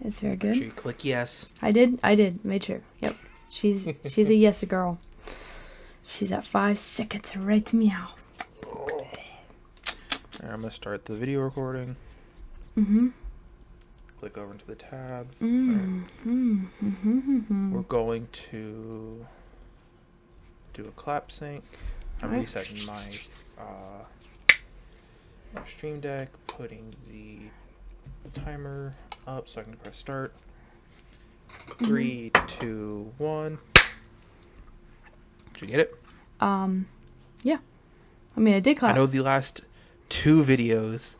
It's very good. Make sure you click yes. I did. Made sure. Yep. She's a yes girl. She's at 5 seconds right meow. Alright, I'm gonna start the video recording. Mm-hmm. Click over into the tab. Mm-hmm. Mm-hmm. We're going to do a clap sync. I'm resetting my stream deck, putting the timer up so I can press start. 3, 2, 1. Did you get it? Yeah. I mean, I did clap. I know the last 2 videos.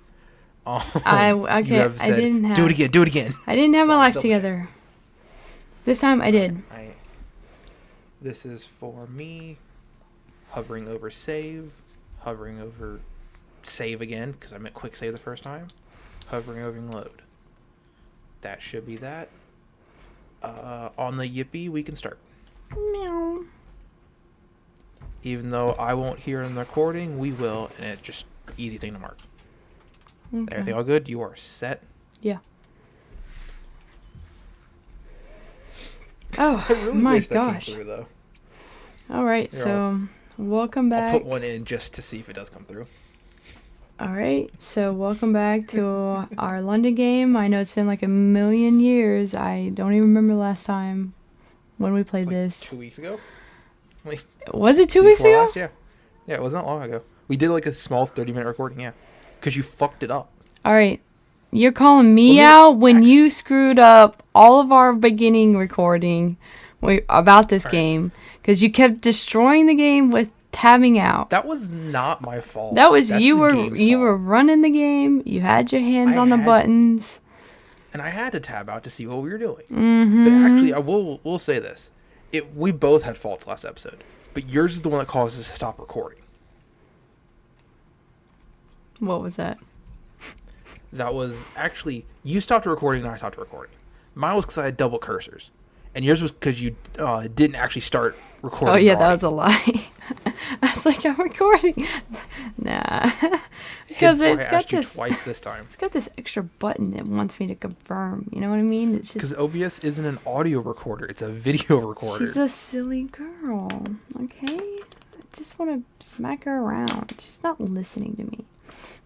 I didn't have. Do it again. I didn't have my life together. This time I did. This is for me. Hovering over save. Hovering over save again, because I meant quick save the first time. Hovering over load. That should be that. On the Yippee, we can start. Meow. Even though I won't hear in the recording, we will, and it's just easy thing to mark. Okay. Everything all good? You are set? Yeah. Oh, I really my wish gosh. that came through, though. All right, so welcome back. I'll put one in just to see if it does come through. All right, so welcome back to our London game. I know it's been like a million years. I don't even remember last time when we played this. 2 weeks ago? Was it 2 weeks ago? Last, yeah, it wasn't that long ago. We did like a small 30-minute recording, yeah. Because you fucked it up. All right. You're calling me out when you screwed up all of our beginning recording about this game. Because you kept destroying the game with tabbing out. That was not my fault. That was That's you the were running the game. You had your hands on the buttons. And I had to tab out to see what we were doing. Mm-hmm. But actually, I will say this. We both had faults last episode. But yours is the one that caused us to stop recording. What was that? That was actually, you stopped recording and I stopped recording. Mine was because I had double cursors. And yours was because you didn't actually start recording. Oh, yeah, that was a lie. I was like, I'm recording. Nah. Because it's got this twice this time. It's got this extra button that wants me to confirm. You know what I mean? It's just because OBS isn't an audio recorder; it's a video recorder. She's a silly girl. Okay, I just want to smack her around. She's not listening to me.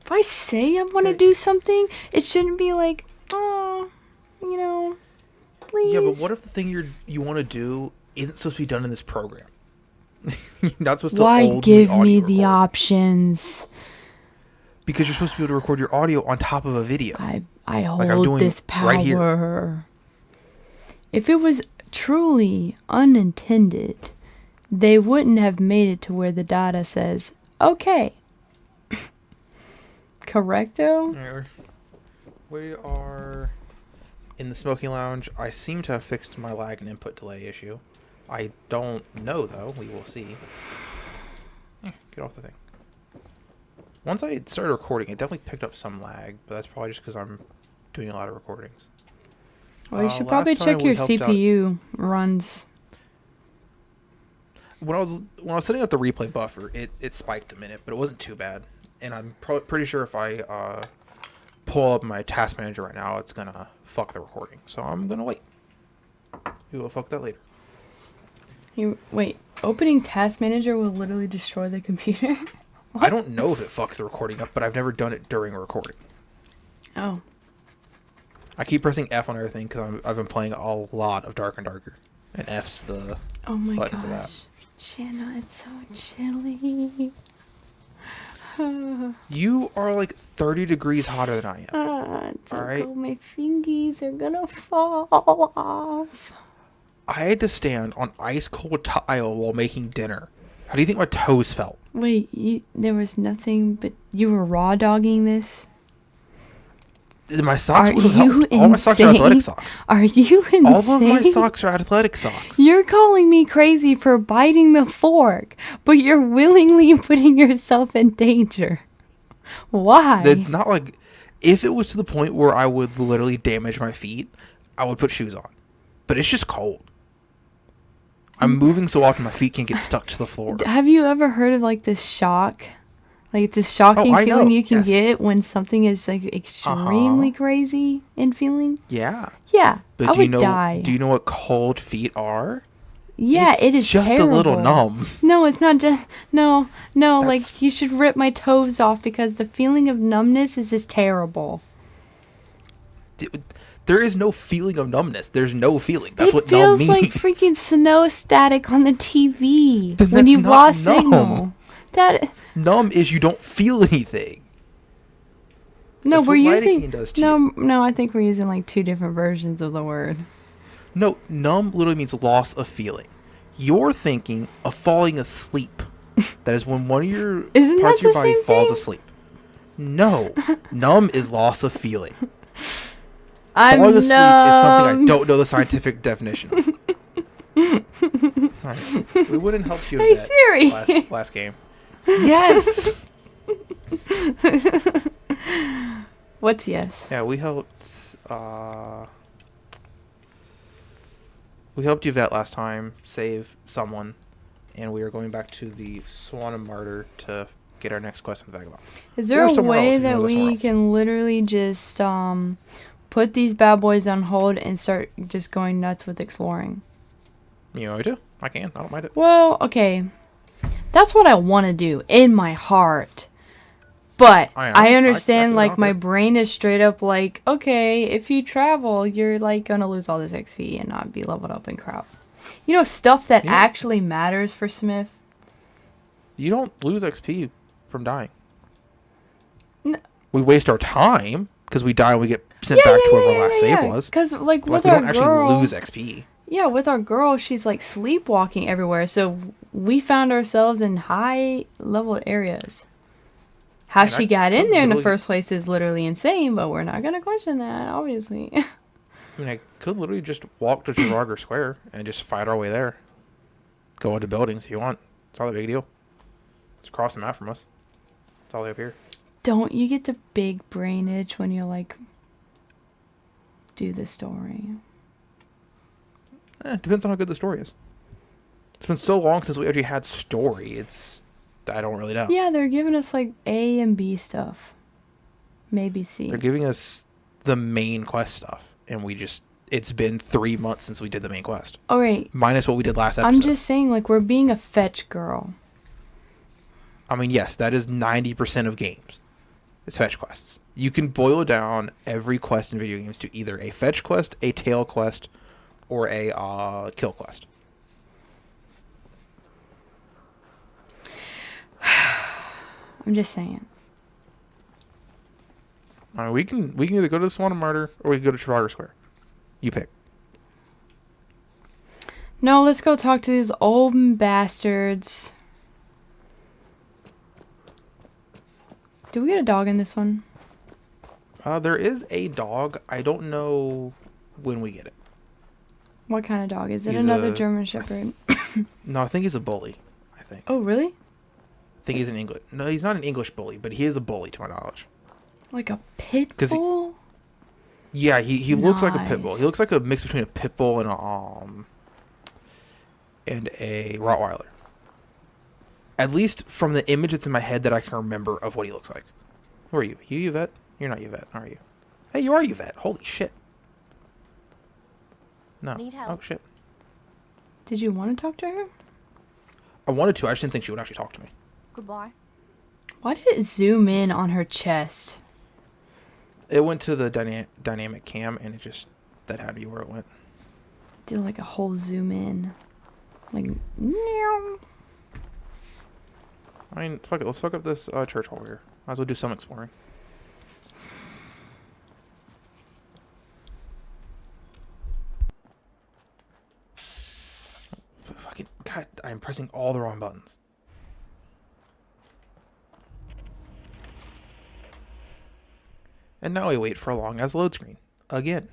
If I say I want to do something, it shouldn't be like, oh, please. Yeah, but what if the thing you want to do isn't supposed to be done in this program? You're not supposed to. Why give me the options? Because you're supposed to be able to record your audio on top of a video. I hold this power. Right here. If it was truly unintended, they wouldn't have made it to where the data says, okay. Correcto? We are in the smoking lounge. I seem to have fixed my lag and input delay issue. I don't know, though. We will see. Get off the thing. Once I started recording, it definitely picked up some lag, but that's probably just because I'm doing a lot of recordings. Well, you should probably check your CPU runs. When I was setting up the replay buffer, it spiked a minute, but it wasn't too bad. And I'm pretty sure if I pull up my task manager right now, it's gonna fuck the recording. So I'm gonna wait. We will fuck that later. Wait, opening task manager will literally destroy the computer? I don't know if it fucks the recording up, but I've never done it during a recording. Oh. I keep pressing F on everything because I've been playing a lot of Dark and Darker. And F's the button for that. Shanna, it's so chilly. You are like 30 degrees hotter than I am. It's all right. My fingies are gonna fall off. I had to stand on ice cold tile while making dinner. How do you think my toes felt? Wait, there was nothing, but you were raw dogging this? My socks would have helped. All my socks are athletic socks. Are you insane? All of my socks are athletic socks. You're calling me crazy for biting the fork, but you're willingly putting yourself in danger. Why? It's not like, if it was to the point where I would literally damage my feet, I would put shoes on. But it's just cold. I'm moving so often my feet can't get stuck to the floor. Have you ever heard of like this shock Like this shocking I feeling know, you can yes. get when something is like extremely crazy in feeling. Yeah. Yeah, But I would die. do you know what cold feet are? Yeah, It's it is just a little terrible. numb. No, it's not just no. That's Like you should rip my toes off because the feeling of numbness is just terrible. there is no feeling of numbness. There's no feeling. That's It what numb feels means. like freaking snow static on the TV Then when that's you've not lost numb. signal. That Numb is you don't feel anything. no, That's we're what using lidocaine does to you. no. I think we're using like two different versions of the word. No, numb literally means loss of feeling. You're thinking of falling asleep. That is when one of your Isn't parts that of your the body same falls thing? asleep. No, numb is loss of feeling. I'm Falling asleep is something I numb. don't know the scientific definition of. Alright. We wouldn't help you Hey with Siri. that last game. Yes! What's yes? Yeah, we helped you vet last time, save someone, and we are going back to the Swan and Martyr to get our next quest in the Vagabond. Is there Or a somewhere else way if you that wanna go somewhere we else. can literally just put these bad boys on hold and start just going nuts with exploring? You want me to? I can. I don't mind it. Well, okay. That's what I want to do in my heart. But I know. I understand, I like, don't my care. brain is straight up like, okay, if you travel, you're, like, gonna lose all this XP and not be leveled up and crap. You know, stuff that Yeah. actually matters for Smith? You don't lose XP from dying. N- We waste our time because we die and we get sent back to wherever our last save was. Because, like, But, with we our don't girl... actually lose XP. Yeah, with our girl, she's, like, sleepwalking everywhere. So we found ourselves in high-level areas. How And she I got in could there in the literally- first place is literally insane, but we're not going to question that, obviously. I mean, I could literally just walk to Trafalgar Square and just fight our way there. Go into buildings if you want. It's not that big a deal. It's across the map from us. It's all the way up here. Don't you get the big brain itch when you, like, do the story? It depends on how good the story is. It's been so long since we actually had story. I don't really know. Yeah, they're giving us, like, A and B stuff. Maybe C. They're giving us the main quest stuff, and it's been 3 months since we did the main quest. All right. Minus what we did last episode. I'm just saying, like, we're being a fetch girl. I mean, yes, that is 90% of games. It's fetch quests. You can boil down every quest in video games to either a fetch quest, a tail quest, or a kill quest. I'm just saying. I mean, we can either go to the Swan and Martyr or we can go to Trafalgar Square. You pick. No, let's go talk to these old bastards. Do we get a dog in this one? There is a dog. I don't know when we get it. What kind of dog? Is it He's another a- German Shepherd? No, I think he's a bully. I think. Oh, really? I think he's an English. No, he's not an English bully, but he is a bully to my knowledge. Like a pit 'Cause he- bull? Yeah, he looks like a pit bull. Nice. He looks like a mix between a pit bull and a Rottweiler. At least from the image that's in my head that I can remember of what he looks like. Who are you? You Yvette? You're not Yvette, are you? Hey, you are Yvette. Holy shit. No. Need help? Oh shit. Did you want to talk to her? I wanted to. I just didn't think she would actually talk to me. Goodbye. Why did it zoom in on her chest? It went to the dynamic cam, and that had to be where it went. Did like a whole zoom in. Like, meow. I mean, fuck it. Let's fuck up this church hall here. Might as well do some exploring. Fucking God, I am pressing all the wrong buttons. And now we wait for a long as load screen. Again.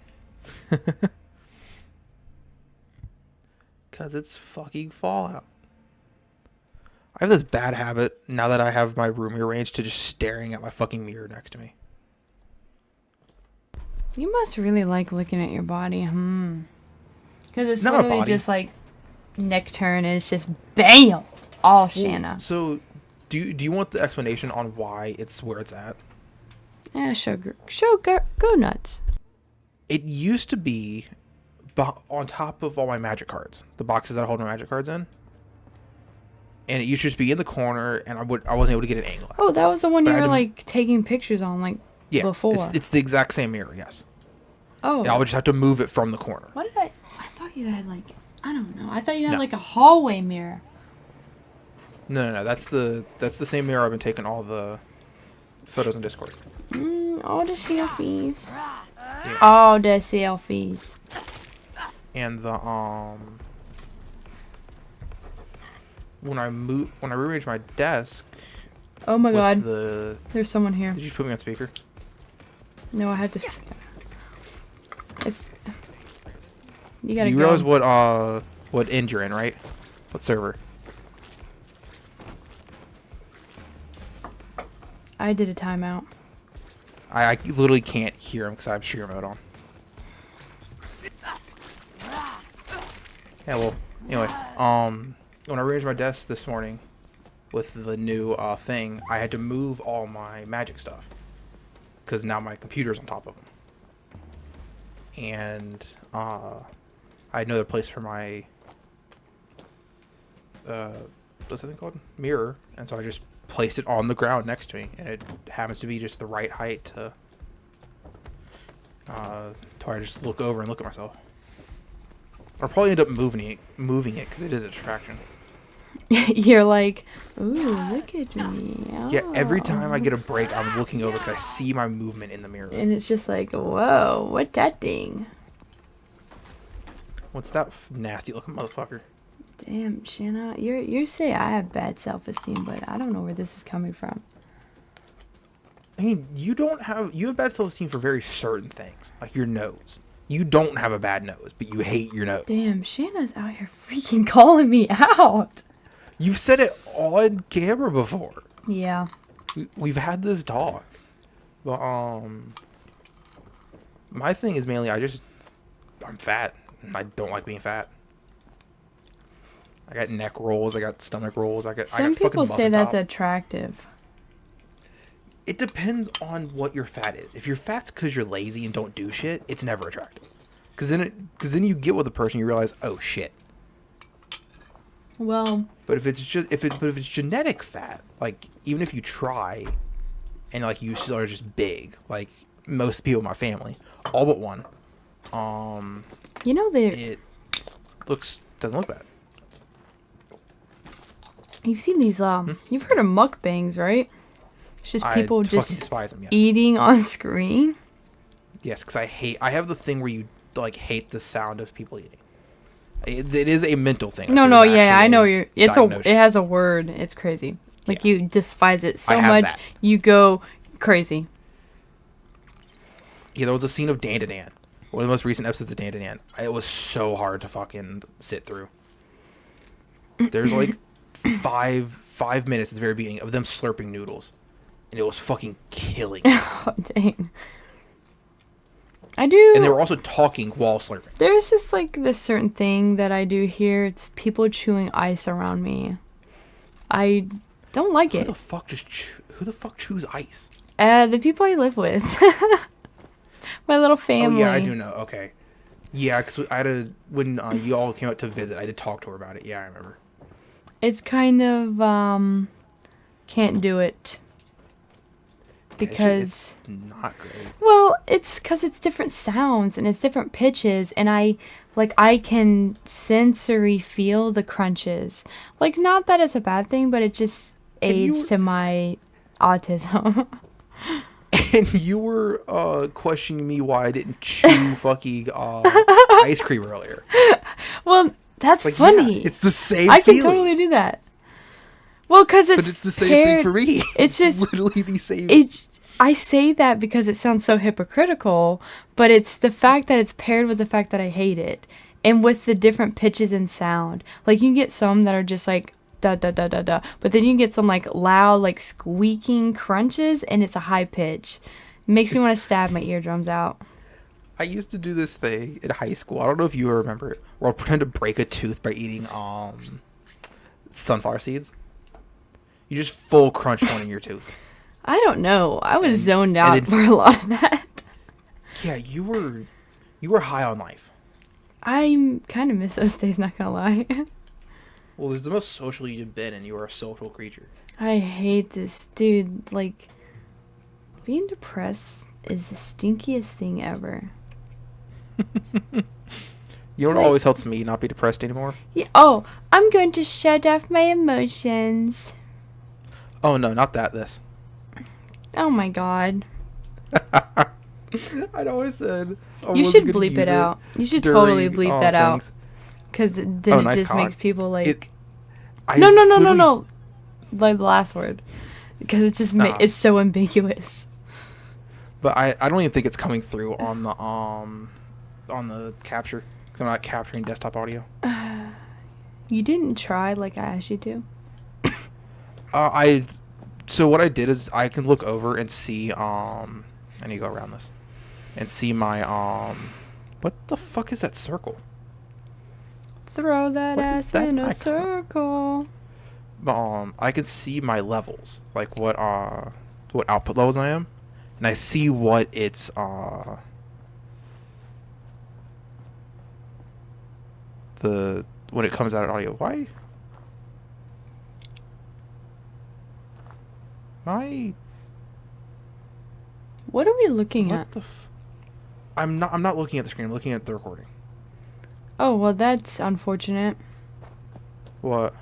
Because it's fucking Fallout. I have this bad habit, now that I have my room rearranged, to just staring at my fucking mirror next to me. You must really like looking at your body, Because it's Not my literally body. just like neck turn and it's just BAM! All Shanna. So, Do you want the explanation on why it's where it's at? Yeah, sugar. Go nuts. It used to be on top of all my magic cards, the boxes that I hold my magic cards in. And it used to just be in the corner, and I wasn't able to get an angle at. Oh, that was the one But you I were had to- like taking pictures on, like before. It's the exact same mirror, yes. Oh. And I would just have to move it from the corner. What did I thought you had like, I don't know. I thought you had No. like a hallway mirror. No. That's the same mirror I've been taking all the photos on Discord. All the selfies. Yeah. All the selfies. And the when I rearranged my desk. Oh my god. There's someone here. Did you just put me on speaker? No, I have to. It's. You gotta You go. realize what end you're in, right? What server? I did a timeout. I literally can't hear him because I have sheer mode on. Yeah, well, anyway, when I rearranged my desk this morning with the new thing, I had to move all my magic stuff because now my computer's on top of them. And I had another place for my what's that thing called? Mirror, and so I just placed it on the ground next to me, and it happens to be just the right height to where I just look over and look at myself. I'll probably end up moving it because it is a distraction. You're like, ooh, look at me. Yeah, every time I Oh. get a break, I'm looking over because I see my movement in the mirror. And it's just like, whoa, what that thing? What's that nasty looking motherfucker? Damn, Shanna, you say I have bad self-esteem, but I don't know where this is coming from. I mean, you have bad self-esteem for very certain things, like your nose. You don't have a bad nose, but you hate your nose. Damn, Shanna's out here freaking calling me out. You've said it on camera before. Yeah. We've had this talk. But, my thing is mainly I'm fat. I don't like being fat. I got neck rolls. I got stomach rolls. I got Some fucking people say muffin that's top. attractive. It depends on what your fat is. If your fat's because you're lazy and don't do shit, it's never attractive. Because then you get with a person, you realize, oh shit. Well, But if it's genetic fat, like even if you try, and like you still are just big, like most people in my family, all but one, you know it doesn't look bad. you've seen these you've heard of mukbangs, right? It's just people I just fucking despise them. Yes. eating on screen. Yes, because I have the thing where you like hate the sound of people eating. It is a mental thing. No, Like, there's yeah, I know actually it has a word. It's crazy. Like Yeah. you despise it so I have much, that. you go crazy. Yeah, there was a scene of Dan to Dan. One of the most recent episodes of Dan to Dan. It was so hard to fucking sit through. There's like five minutes at the very beginning of them slurping noodles. And it was fucking killing me. Oh, dang. I do. And they were also talking while slurping. There's just like this certain thing that I do here. It's people chewing ice around me. I don't like Who it. the fuck chews ice? The people I live with. My little family. Oh yeah, I do know. Okay. Yeah, because when you all came out to visit, I did talk to her about it. Yeah, I remember. It's kind of can't do it. Because It's not great. well, it's because it's different sounds and it's different pitches, and I can sensory feel the crunches. Like, not that it's a bad thing, but it just aids to my autism. And you were questioning me why I didn't chew fucking ice cream earlier. Well, that's Like, funny. yeah, it's the same I can feeling. totally do that. Well, because But it's the same thing for me. It's just literally the same. I say that because it sounds so hypocritical, but it's the fact that it's paired with the fact that I hate it, and with the different pitches and sound. Like, you can get some that are just like da da da da da, but then you can get some like loud, like squeaking crunches, and it's a high pitch. Makes me want to stab my eardrums out. I used to do this thing in high school. I don't know if you remember it, where I'll pretend to break a tooth by eating sunflower seeds. You just full crunched one in your tooth. I don't know. I was And- zoned and out then- for a lot of that. Yeah, you were high on life. I kind of miss those days, not gonna lie. Well, it's the most social you've been, and you are a social creature. I hate this. Dude, like, being depressed is the stinkiest thing ever. You know what Like- always helps me not be depressed anymore? Yeah, oh, I'm going to shut off my emotions. Oh no, not that. This. Oh my god. I'd always said. I You wasn't should gonna bleep use it out. You should totally during, bleep that out. things. Because then Oh, it nice just cock. makes people like... I No. literally- Like the last word. Because it just Nah. it's so ambiguous. But I don't even think it's coming through on the capture because I'm not capturing desktop audio. You didn't try like I asked you to? So what I did is I can look over and see I need to go around this and see my what the fuck is that circle? Throw that What is ass that in a icon? circle. I can see my levels, like what output levels I am, and I see what it's when it comes out of audio. Why? What are we looking at? What the I'm not looking at the screen. I'm looking at the recording. Oh, well, that's unfortunate. What?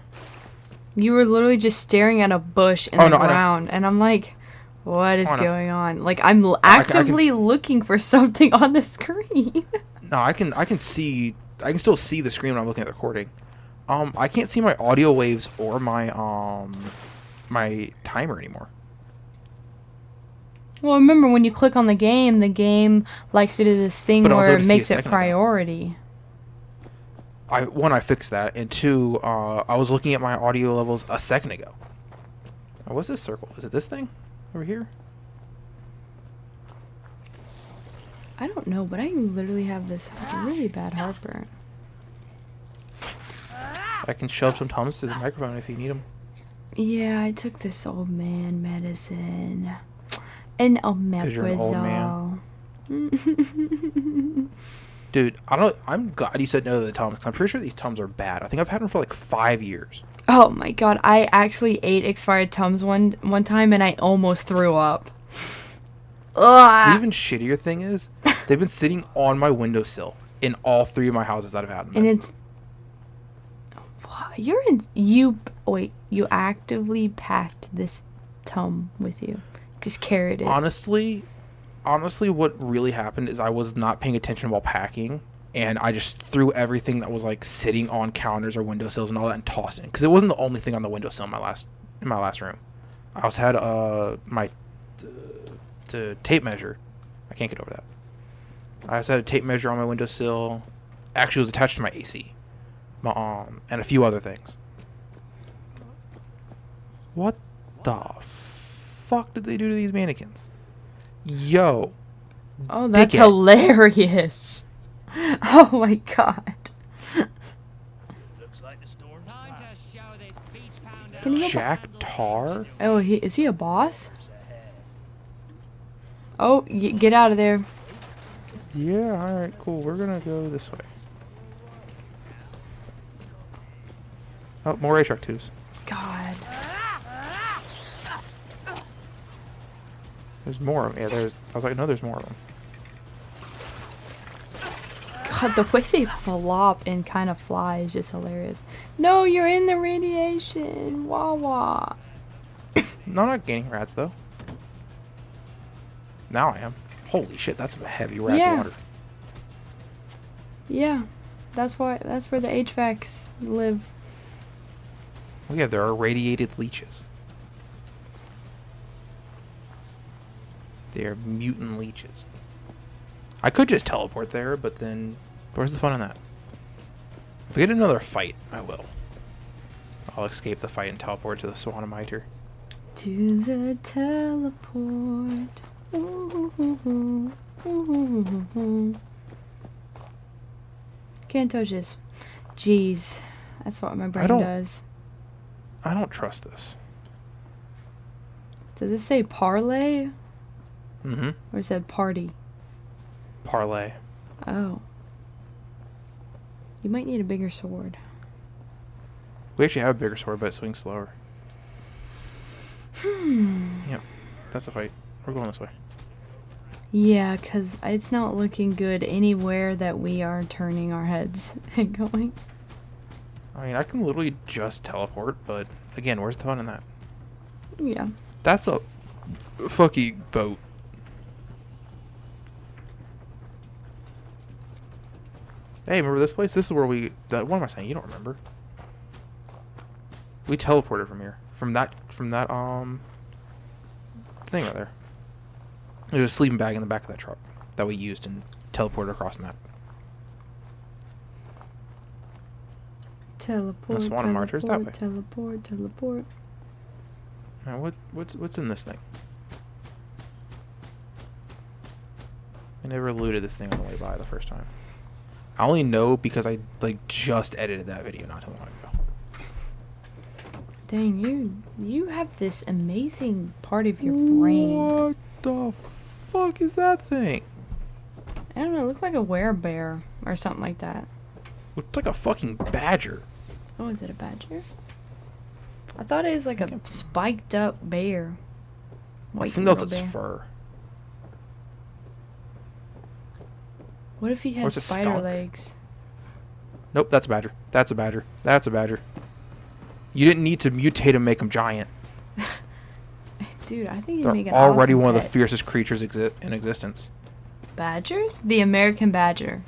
You were literally just staring at a bush in Oh, the no, I know. ground, and I'm like, what is Oh, I know. going on? Like, I'm I can- actively looking for something on the screen. No, I can still see the screen when I'm looking at the recording. I can't see my audio waves or my my timer anymore. Well, remember, when you click on the game likes to do this thing But I was where able it to see a makes it second ago. priority. I fixed that, and two, I was looking at my audio levels a second ago. Oh, what's this circle? Is it this thing over here? I don't know, but I literally have this really bad heartburn. I can shove some Tums to the microphone if you need them. Yeah, I took this old man medicine. And you're an old omeprazole. Dude, I'm glad you said no to the Tums, because I'm pretty sure these Tums are bad. I think I've had them for like 5 years. Oh my god, I actually ate expired Tums one time and I almost threw up. The Ugh. even shittier thing is, they've been sitting on my windowsill in all 3 of my houses that I've had them And in. it's... You actively packed this Tum with you. Just carried it. Honestly, what really happened is I was not paying attention while packing, and I just threw everything that was like sitting on counters or windowsills and all that and tossed it, because it wasn't the only thing on the windowsill in my last room. I also had my tape measure. I can't get over that. I also had a tape measure on my windowsill. Actually, it was attached to my AC. And a few other things. What the fuck did they do to these mannequins? Yo. Oh, that's dickhead. hilarious. Oh my god. Looks like the storm's Time to passed. show this beach pounder. Can you go Jack Tar? Oh, is he a boss? Oh, get out of there. Yeah, alright, cool. We're gonna go this way. Oh, more racetrack twos. God. There's more of them. Yeah, I was like, no, there's more of them. God, the way they flop and kind of fly is just hilarious. No, you're in the radiation. Wah wah. No, I'm not gaining rats, though. Now I am. Holy shit, that's some heavy rats Yeah. water. Yeah, that's where the HVACs live. Oh yeah, there are radiated leeches. They are mutant leeches. I could just teleport there, but then where's the fun in that? If we get another fight, I will. I'll escape the fight and teleport to the Swanamiter. To the teleport. Ooh, ooh, ooh, ooh, ooh, ooh. Can't touch this. Jeez, that's what my brain don't- does. I don't trust this. Does it say parlay? Mm-hmm. Or is that party? Parlay. Oh. You might need a bigger sword. We actually have a bigger sword, but it swings slower. Yep. That's a fight. We're going this way. Yeah, because it's not looking good anywhere that we are turning our heads and going. I mean, I can literally just teleport, but again, where's the fun in that? Yeah. That's a fucking boat. Hey, remember this place? This is where we... what am I saying? You don't remember. We teleported from here. From that thing right there. There's a sleeping bag in the back of that truck that we used and teleported across the map. Teleport, Swan Marchers that way. teleport, teleport. Now, what's in this thing? I never looted this thing on the way by the first time. I only know because I just edited that video not too long ago. Dang, you have this amazing part of your brain. What the fuck is that thing? I don't know, it looked like a werebear or something like that. Looks like a fucking badger. Oh, is it a badger? I thought it was like a spiked up bear. I think that's its fur. What if he Or has it's a spider skunk. legs? Nope, that's a badger. That's a badger. That's a badger. You didn't need to mutate and make them giant. Dude, I think you'd They're make an already awesome one of the pet. fiercest creatures in existence. Badgers? The American badger.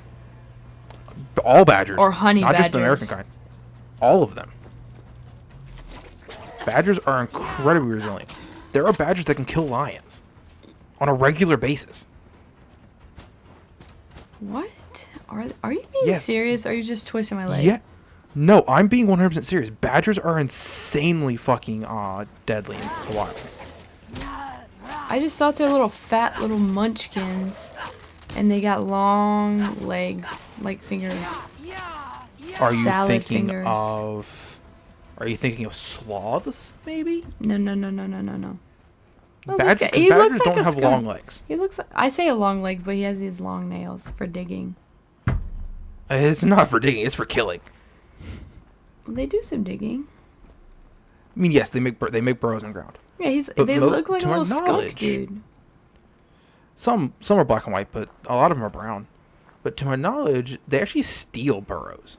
All badgers. Or honey Not just the badgers. American kind. All of them. Badgers are incredibly resilient. There are badgers that can kill lions on a regular basis. What? Are you being Yes. serious? Or are you just twisting my leg? Yeah. No, I'm being 100% serious. Badgers are insanely fucking deadly in the wild. I just thought they're little fat little munchkins. And they got long legs, like fingers. Are you Salad thinking fingers. of... Are you thinking of sloths, maybe? No. Oh, this guy- Badgers he looks like don't a have skunk. long legs. He looks like, I say a long leg, but he has these long nails for digging. It's not for digging, it's for killing. They do some digging. I mean, yes, they make burrows in the ground. Yeah, But they look like to a my little skunk knowledge- dude. Some are black and white, but a lot of them are brown. But to my knowledge, they actually steal burrows.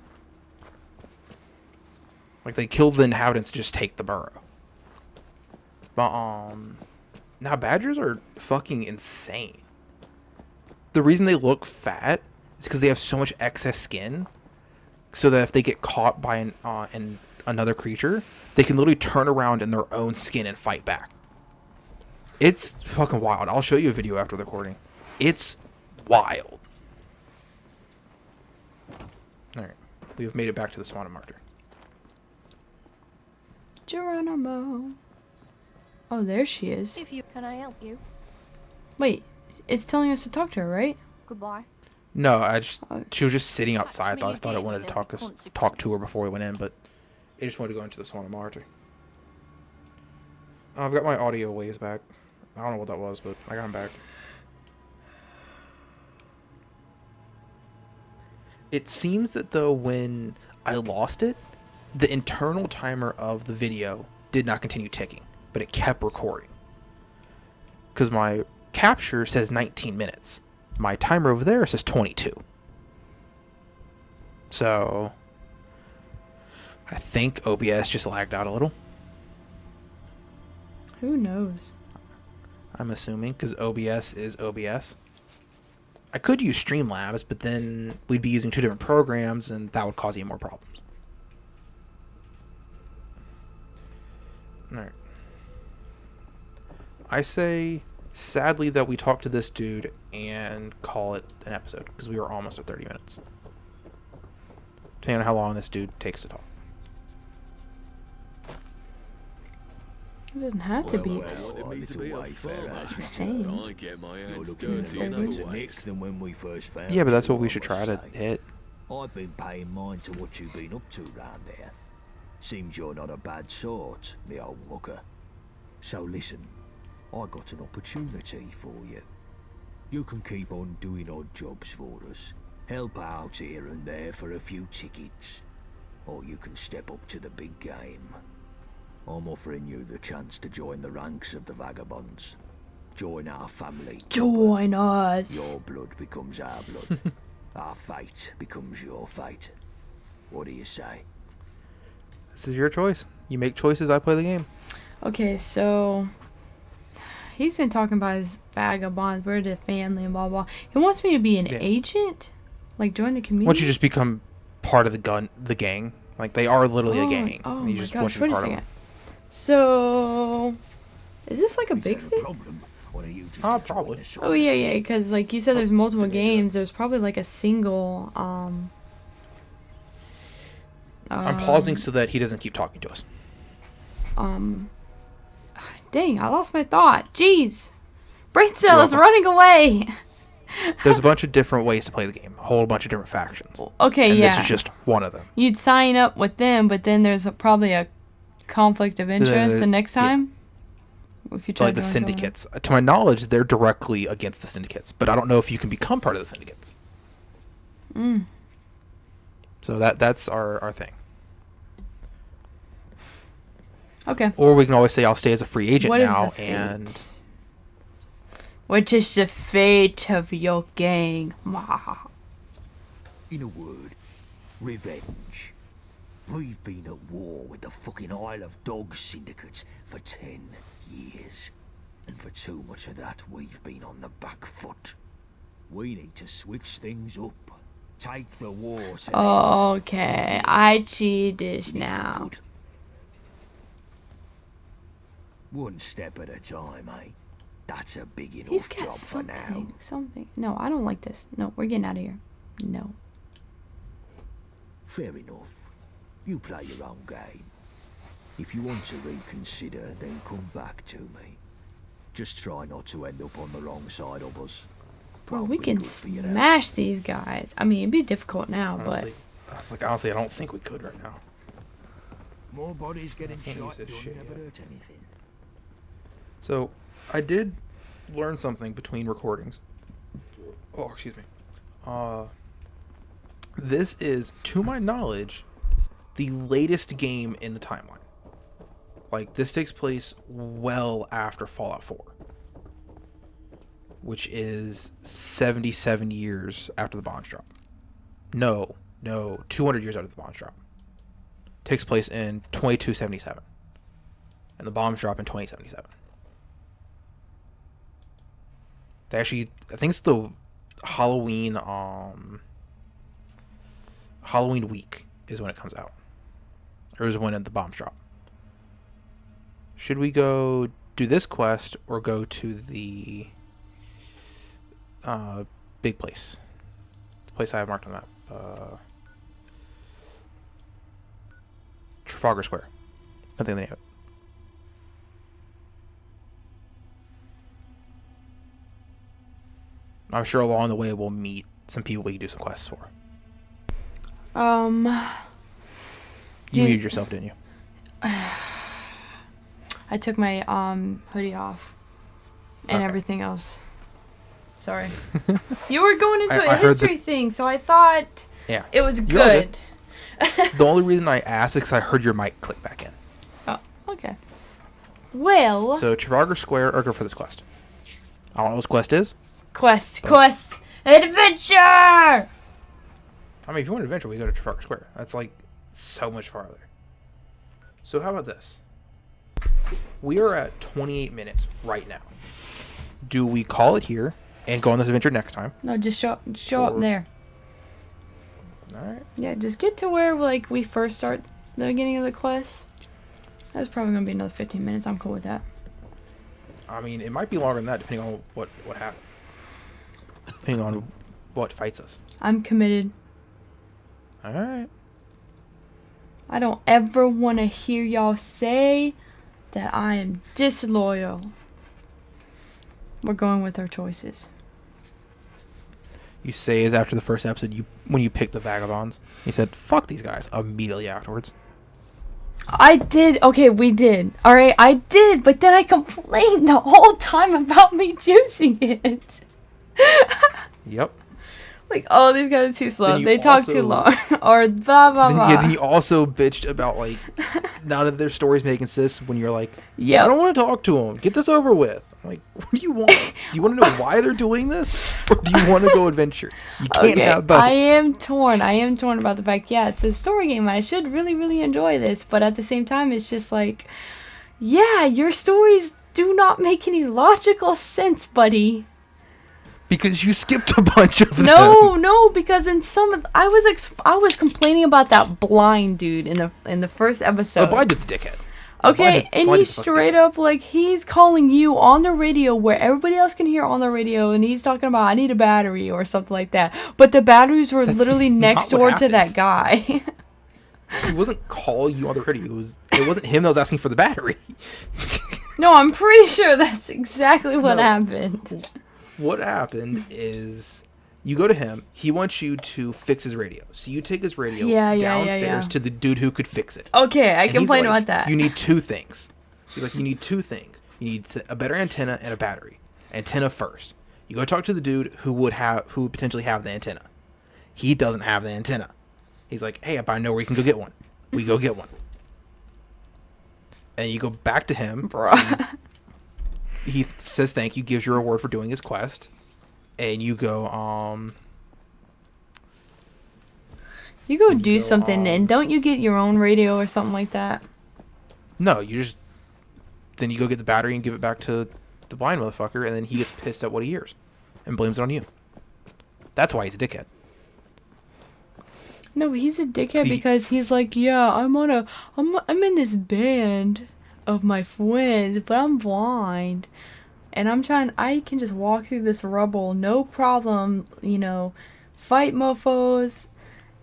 Like, they kill the inhabitants to just take the burrow. But, now badgers are fucking insane. The reason they look fat is because they have so much excess skin, so that if they get caught by another creature, they can literally turn around in their own skin and fight back. It's fucking wild. I'll show you a video after the recording. It's wild. Alright. We have made it back to the Swan Martyr. Geronimo. Oh, there she is. If you can I help you? Wait, it's telling us to talk to her, right? Goodbye. No, Oh. she was just sitting outside. Catch me I thought it again, wanted to there'll be talk to her consequences. before we went in, but it just wanted to go into the Swan Martyr. I've got my audio ways back. I don't know what that was, but I got them back. It seems that though when I lost it, the internal timer of the video did not continue ticking, but it kept recording. Because my capture says 19 minutes. My timer over there says 22. So I think OBS just lagged out a little. Who knows? I'm assuming, because OBS is OBS. I could use Streamlabs, but then we'd be using two different programs, and that would cause you more problems. Alright. I say, sadly, that we talk to this dude and call it an episode, because we were almost at 30 minutes. Depending on how long this dude takes to talk. It doesn't have to be What it means to be a farmer. insane. I get my You're hands looking dirty at in it other better ways. next than when we first found Yeah, but that's you, what we I should must try to say. hit. I've been paying mind to what you've been up to round there. Seems you're not a bad sort, me old mucker. So listen, I got an opportunity for you. You can keep on doing odd jobs for us, help out here and there for a few tickets, or you can step up to the big game. I'm offering you the chance to join the ranks of the vagabonds. Join our family. Join us. Your blood becomes our blood. Our fate becomes your fate. What do you say? This is your choice. You make choices, I play the game. Okay, so he's been talking about his vagabonds, we're the family and blah blah. He wants me to be an Yeah. agent, like join the community. Once you just become part of the gang, like they are literally a gang. Oh and you my just gosh! want to Wait be a part of second. them. So, is this like a Is big there thing? a problem, or are you just Oh, enjoying probably. the sight Oh of yeah, it? yeah. Because like you said, there's multiple games. There's probably like a single. I'm pausing so that he doesn't keep talking to us. Dang! I lost my thought. Jeez, brain cell is welcome. running away. There's a bunch of different ways to play the game. A whole bunch of different factions. Okay, And yeah. this is just one of them. You'd sign up with them, but then there's probably a conflict of interest the next yeah. time. If you try Like the to join someone. syndicates. To my knowledge, they're directly against the syndicates. But I don't know if you can become part of the syndicates. So that's our thing. Okay. Or we can always say I'll stay as a free agent What is now the fate? and What is the fate of your gang? Mwah. In a word, revenge. We've been at war with the fucking Isle of Dogs syndicate for 10 years. And for too much of that, we've been on the back foot. We need to switch things up. Take the war to them. Okay, I see this Live for now. good. One step at a time, eh? That's a big enough He's got job for now. something. No, I don't like this. No, we're getting out of here. No. Fair enough. You play your own game. If you want to reconsider, then come back to me. Just try not to end up on the wrong side of us. Bro, we Probably can good for your health. smash these guys. I mean, it'd be difficult now, honestly, honestly, I don't think we could right now. More bodies getting can't shot use this don't shit never yet. hurt anything. So, I did learn something between recordings. Oh, excuse me. This is, to my knowledge, the latest game in the timeline. Like, this takes place well after Fallout 4. Which is 77 years after the bombs drop. No, 200 years after the bombs drop. Takes place in 2277. And the bombs drop in 2077. They actually, I think it's the Halloween week is when it comes out. Or is when the bombs drop. Should we go do this quest or go to the big place? The place I have marked on the map. Trafalgar Square. I think the name of it. I'm sure along the way we'll meet some people we can do some quests for. You Yeah. muted yourself, didn't you? I took my hoodie off and Okay. everything else. Sorry. You were going into I a heard history thing, so I thought Yeah. it was You're all good. The only reason I asked is because I heard your mic click back in. Oh, okay. Well, So Trafalgar Square, or go for this quest. I don't know what this quest is. quest, adventure! I mean, if you want an adventure, we go to Trafalgar Square. That's like so much farther. So how about this? We are at 28 minutes right now. Do we call it here and go on this adventure next time? No, just show up Or- there. All right. Yeah, just get to where like we first start the beginning of the quest. That's probably gonna be another 15 minutes. I'm cool with that. I mean, it might be longer than that, depending on what happens. Depending on what fights us. I'm committed. All right. I don't ever want to hear y'all say that I am disloyal. We're going with our choices. You say is after the first episode, when you picked the vagabonds, you said, "Fuck these guys," immediately afterwards. I did. Okay, we did. All right, I did. But then I complained the whole time about me juicing it. Yep. Like, oh, these guys are too slow. Then you They talk too also- long. Or blah, blah, blah. Then you also bitched about, like, now that their stories making sense when you're like, Yep. I don't want to talk to them. Get this over with. I'm like, what do you want? Do you want to know why they're doing this? Or do you want to go adventure? You can't have both. I am torn. I am torn about the fact, yeah, it's a story game. I should really, really enjoy this. But at the same time, it's just like, yeah, your stories do not make any logical sense, buddy. Because you skipped a bunch of them. No, because in some of I was complaining about that blind dude in the first episode. The blind dude's a dickhead. Okay, and blind he's dude's a straight up like he's calling you on the radio where everybody else can hear on the radio, and he's talking about I need a battery or something like that. But the batteries were That's literally not next what door to that happened. guy. He wasn't calling you on the radio. It wasn't him that was asking for the battery. No, I'm pretty sure that's exactly what No. happened. What happened is you go to him. He wants you to fix his radio. So you take his radio downstairs to the dude who could fix it. Okay, I And he's complained like, about that. You need two things. He's like, you need two things. You need a better antenna and a battery. Antenna first. You go talk to the dude who would potentially have the antenna. He doesn't have the antenna. He's like, hey, I know where you can go get one. We go get one. And you go back to him. Bruh. He says thank you, gives you a reward for doing his quest. And you go, You go Then you do go, something, and don't you get your own radio or something like that? no, then you go get the battery and give it back to the blind motherfucker, and then he gets pissed at what he hears and blames it on you. That's why he's a dickhead. No, he's a dickhead See- because he's like, yeah, I'm in this band of my friends, but I'm blind, and I can just walk through this rubble, no problem, fight mofos.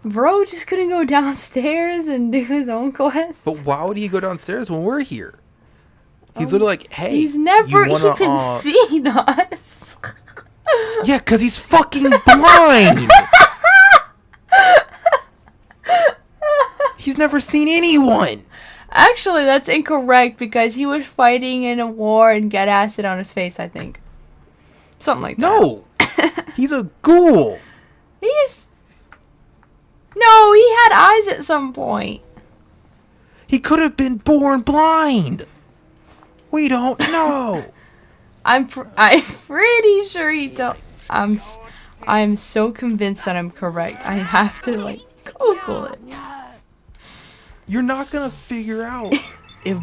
Bro just couldn't go downstairs and do his own quest. But why would he go downstairs when we're here? He's literally like, hey, He's never you wanna, even seen us. Yeah, because he's fucking blind. He's never seen anyone. Actually, that's incorrect because he was fighting in a war and got acid on his face, I think. Something like that. No. He's a ghoul. No, he had eyes at some point. He could have been born blind. We don't know. I'm pretty sure he don't. I'm so convinced that I'm correct. I have to Google it. You're not gonna figure out if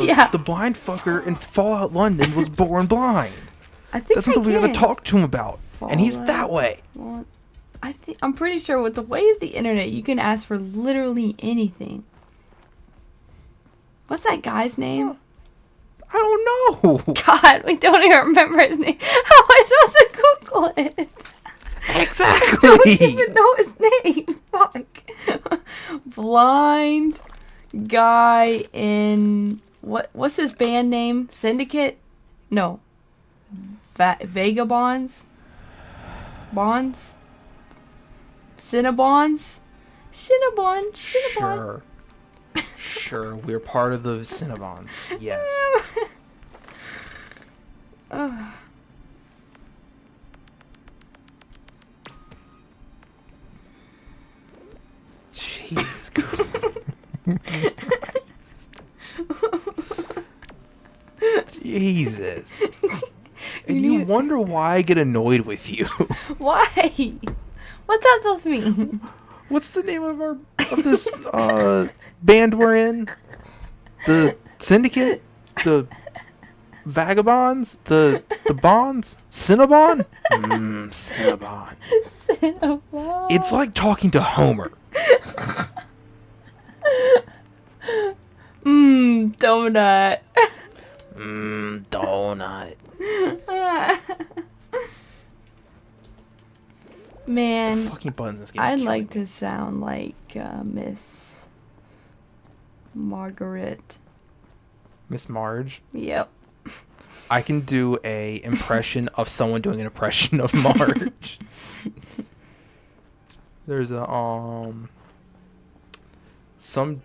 Yeah. the blind fucker in Fallout London was born blind. I think That's something we gotta can. talk to him about. And he's Fallout. that way. Well, I'm pretty sure with the way of the internet, you can ask for literally anything. What's that guy's name? I don't know. God, we don't even remember his name. How am I supposed to Google it? I don't Exactly. even know his name. Fuck. Blind guy in what's his band name? Syndicate? No. Vagabonds? Bonds? Cinnabons? Cinnabon. Sure. We're part of the Cinnabons. Yes. Ugh. Jesus Christ. Jesus. And you wonder why I get annoyed with you. Why? What's that supposed to mean? What's the name of this band we're in? The Syndicate? The Vagabonds? The Bonds? Cinnabon? Cinnabon. Cinnabon. It's like talking to Homer. Donut. Donut. Man, Fucking buttons in this game. I'd kill like me. to sound like Miss Margaret. Miss Marge. Yep. I can do a impression of someone doing an impression of Marge. There's a some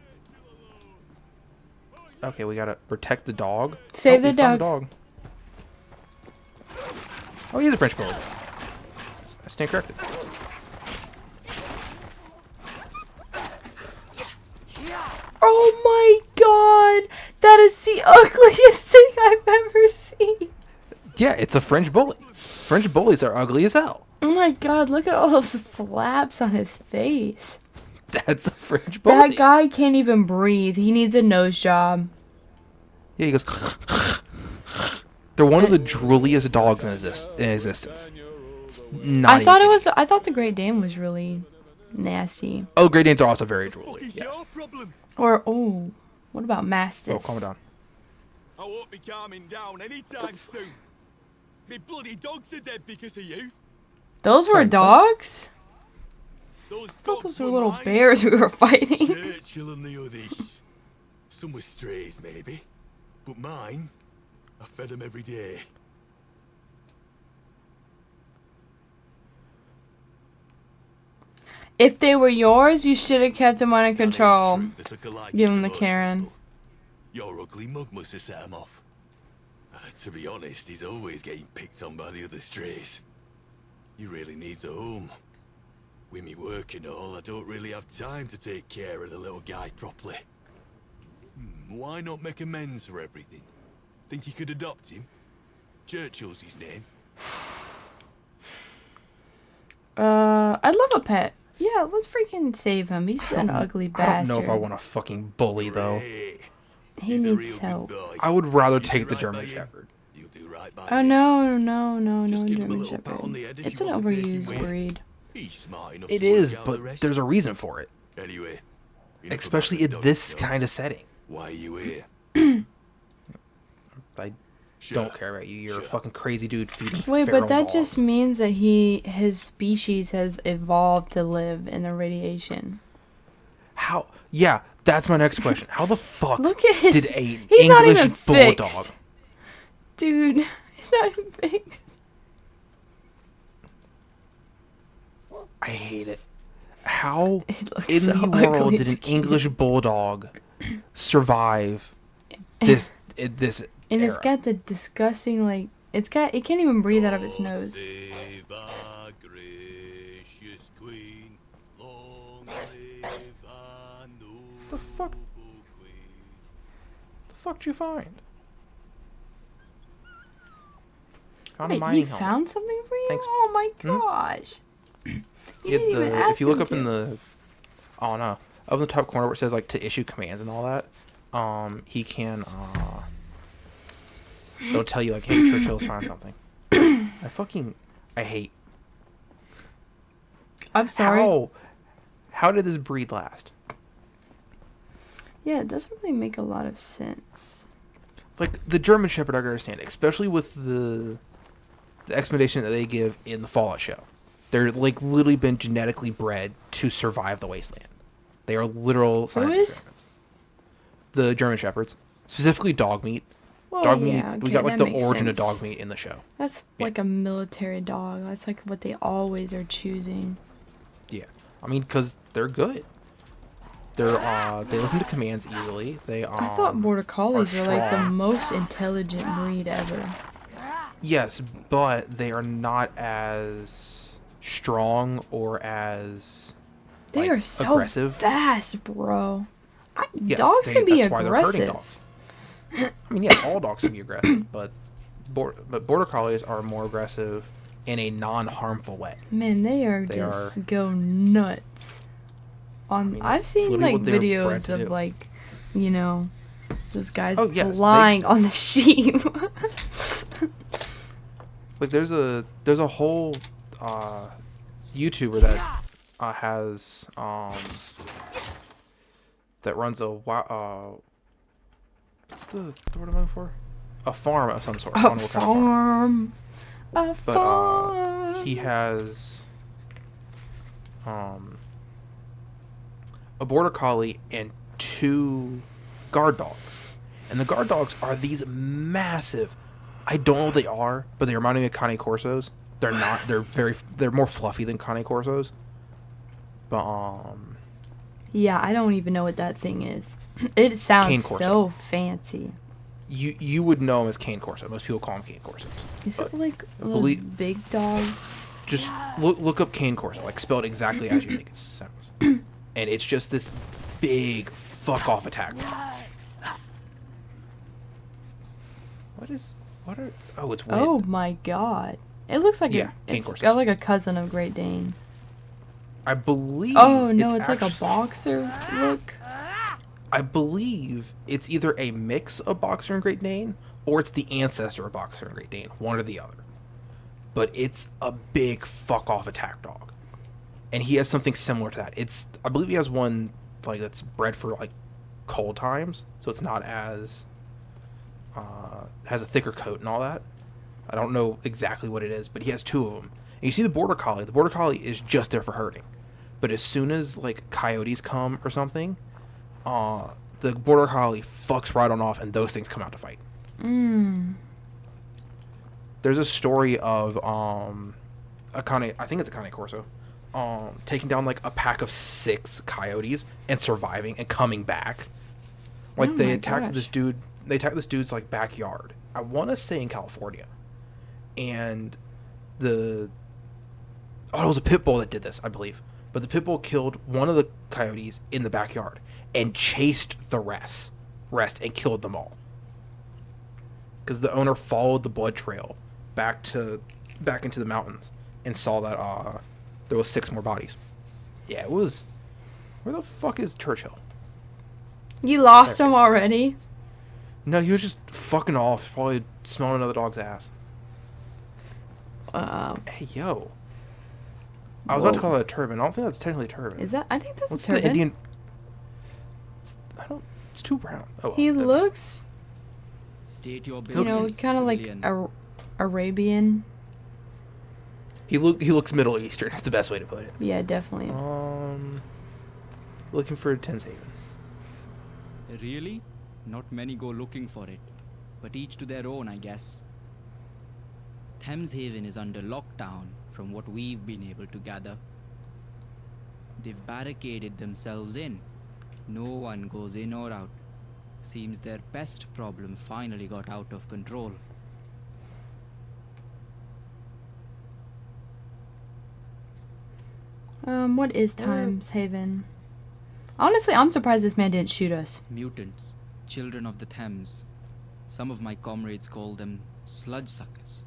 Okay, we gotta protect the dog. Save we the found dog. Oh, he's a French bulldog. I stand corrected. Oh my god! That is the ugliest thing I've ever seen. Yeah, it's a French bully. French bullies are ugly as hell. Oh my god, look at all those flaps on his face. That's a French bully. That guy can't even breathe. He needs a nose job. Yeah, he goes. They're one of the drooliest dogs in existence. It's not I thought even it was. kidding. I thought the Great Dane was really nasty. Oh, Great Danes are also very drooly. Yes. Or what about Oh, Mastiffs? calm down. I won't be calming down anytime soon. Me bloody dogs are dead because of you. Those were Sorry, dogs. Those I thought dogs those were were little mine. bears we were fighting. Churchill and the others. Some were strays, maybe. But mine, I fed them every day. If they were yours, you should have kept them under control. That ain't true. They took a liking Give him to the us, Karen. Michael. Your ugly mug must have set him off. To be honest, he's always getting picked on by the other strays. He really needs a home. With me work and all, I don't really have time to take care of the little guy properly. Why not make amends for everything? Think you could adopt him? Churchill's his name. I'd love a pet. Yeah, let's freaking save him. He's an ugly I don't bastard. know if I want a fucking bully though. Great. He He's a needs real good help. boy. I would rather You do take the right German by him, Shepherd. you'll do right by Oh him. no, Just give him a German little pat on the Shepherd. head if It's you an want to take him overused with. breed. He's smart enough It to work is, out the but rest. there's a reason for it, Anyway, enough especially about in the this dogs, though. kind of setting. Why are you here? I Sure. don't care about you. You're a Sure. fucking crazy dude feeding Wait, feral but that dogs. just means that his species has evolved to live in the radiation. How? Yeah, that's my next question. How the fuck Look at his. did a He's not even English bulldog? fixed. Dude, he's not even fixed. I hate it. How It looks in so the world ugly, did an it's cute. English bulldog survive this And it's era? got the disgusting, like, it can't even breathe out of its nose. Save our gracious queen. Long live our The fuck? noble queen. The fuck did you find? Found a Wait, he mining helmet. found something for you? Thanks. Oh my Hmm? gosh. You Yeah, didn't even ask if you look him up in to. the, oh no, up in the top corner where it says like to issue commands and all that, he can it'll tell you like, hey, Churchill's found something. I hate. I'm sorry. How did this breed last? Yeah, it doesn't really make a lot of sense. Like the German Shepherd, I can understand, especially with the explanation that they give in the Fallout show. They're like literally been genetically bred to survive the wasteland. They are literal science is? experiments. The German Shepherds, specifically dog meat. Well, Dog meat. yeah, We okay, got like that the makes origin of sense. dog meat in the show. That's Yeah. like a military dog. That's like what they always are choosing. Yeah, I mean, because they're good. They listen to commands easily. They I thought border collies are were like the strong. most intelligent breed ever. Yes, but they are not as strong or as They like, are so aggressive. fast, bro. Yes, Dogs can be that's why they're hurting aggressive. dogs. I mean, yes, all dogs can be aggressive, but border collies are more aggressive in a non-harmful way. Man, they are They just go nuts. mean, I've that's seen literally like what they were bred videos to of do. like, you know, those guys Oh, yes, flying on the sheep. Like there's a whole YouTuber that has that runs a what's the word I'm looking for? A farm of some sort. I don't A know what kind of farm. farm. A But farm. he has a border collie and 2 guard dogs. And the guard dogs are these massive, I don't know what they are, but they remind me of Cane Corsos. They're not, they're more fluffy than Cane Corsos. But Yeah, I don't even know what that thing is. It sounds Cane Corso. so fancy. You would know him as Cane Corso. Most people call him Cane Corso. Is But it like those believe- big dogs? Just look up Cane Corso, like spelled exactly as you think it sounds. And it's just this big fuck off attack dog. What are oh, it's wind. Oh my god. It looks like Yeah, Cane it's Corsos. got like a cousin of Great Dane. I believe Oh no, it's like a actu- boxer look. I believe it's either a mix of Boxer and Great Dane, or it's the ancestor of Boxer and Great Dane, one or the other. But it's a big fuck off attack dog, and he has something similar to that. I believe he has one like that's bred for like cold times, so it's not as has a thicker coat and all that. I don't know exactly what it is, but he has two of them. And you see the border collie. The border collie is just there for herding, but as soon as like coyotes come or something, the border collie fucks right on off, and those things come out to fight. There's a story of a Cane, I think it's a Cane Corso, taking down like a pack of 6 coyotes and surviving and coming back. Like Oh they my attacked gosh. this dude. They attacked this dude's like backyard. I want to say in California, and it was a pit bull that did this, I believe. But the pit bull killed one of the coyotes in the backyard and chased the rest and killed them all. Because the owner followed the blood trail back into the mountains and saw that there was 6 more bodies. Yeah, it was. Where the fuck is Churchill? You lost There it him is. already? No, he was just fucking off, probably smelling another dog's ass. Hey, yo. I was about to Whoa. call it a turban. I don't think that's technically a turban. Is that? I think that's What's a turban. the Indian? It's too brown. Oh, well, He never mind. looks, State your you business, know, kind of like civilian. Arabian. He looks Middle Eastern. That's the best way to put it. Yeah, definitely. Looking for a Thameshaven. Really? Not many go looking for it, but each to their own, I guess. Thameshaven is under lockdown, from what we've been able to gather. They've barricaded themselves in. No one goes in or out. Seems their pest problem finally got out of control. What is Thameshaven? Honestly, I'm surprised this man didn't shoot us. Mutants, children of the Thames. Some of my comrades call them sludge suckers,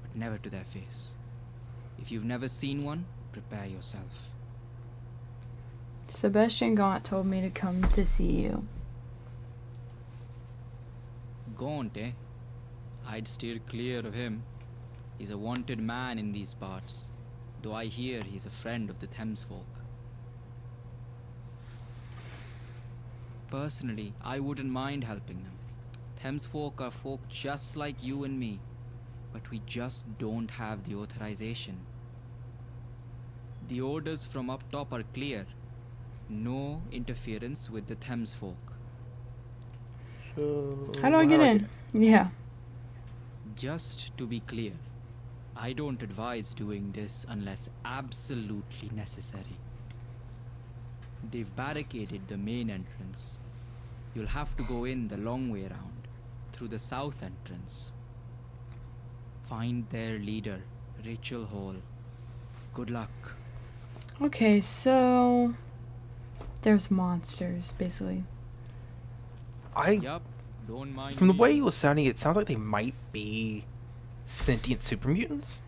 but never to their face. If you've never seen one, prepare yourself. Sebastian Gaunt told me to come to see you. Gaunt, eh? I'd steer clear of him. He's a wanted man in these parts, though I hear he's a friend of the Thames folk. Personally, I wouldn't mind helping them. Thames folk are folk just like you and me, but we just don't have the authorization. The orders from up top are clear. No interference with the Thames folk. How do I get in? Yeah. Just to be clear, I don't advise doing this unless absolutely necessary. They've barricaded the main entrance. You'll have to go in the long way around, through the south entrance. Find their leader, Rachel Hall. Good luck. Okay, so there's monsters, basically. Yup, don't mind From the me. way he was sounding, it sounds like they might be sentient super mutants,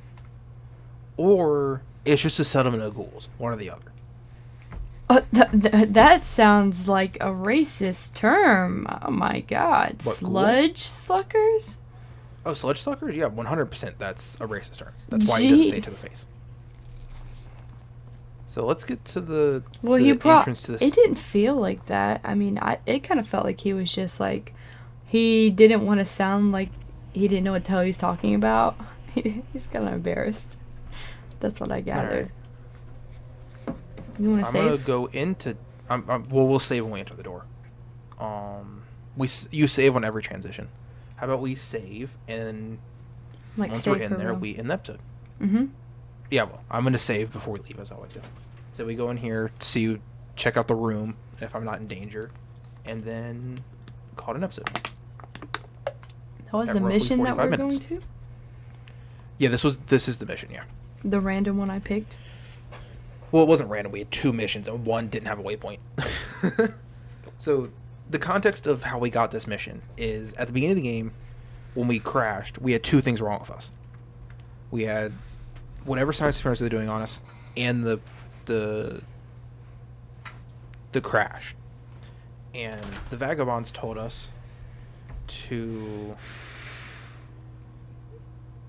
or it's just a settlement of ghouls, one or the other. That sounds like a racist term. Oh my god. What, Sludge suckers? Oh, sludge suckers? Yeah, 100%. That's a racist term. That's why he doesn't say it to the face. So let's get to the, Well, the he entrance to this. It didn't feel like that. I mean, it kind of felt like he was just like, he didn't want to sound like he didn't know what the hell he was talking about. He's kind of embarrassed. That's what I gathered. You want to I'm gonna save? go into. We'll save when we enter the door. You save on every transition. How about we save and Like, once stay we're in for there, real. we end the episode. Mm-hmm. Yeah, well, I'm gonna save before we leave as always do. So we go in here, see check out the room if I'm not in danger, and then call it an episode. That was At the roughly mission that 45 we're minutes. going to? Yeah, this is the mission. Yeah. The random one I picked? Well, it wasn't random. We had 2 missions, and one didn't have a waypoint. So, the context of how we got this mission is at the beginning of the game, when we crashed, we had 2 things wrong with us. We had whatever science experiments they're doing on us, and the crash. And the vagabonds told us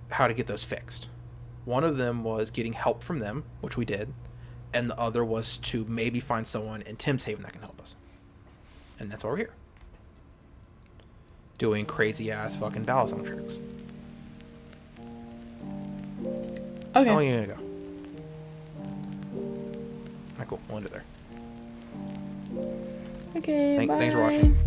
how to get those fixed. One of them was getting help from them, which we did, and the other was to maybe find someone in Thameshaven that can help us. And that's why we're here. Doing crazy ass fucking balisong tricks. Okay. How long are you gonna go? Alright, cool. We'll end it there. Okay, Thanks for bye. watching.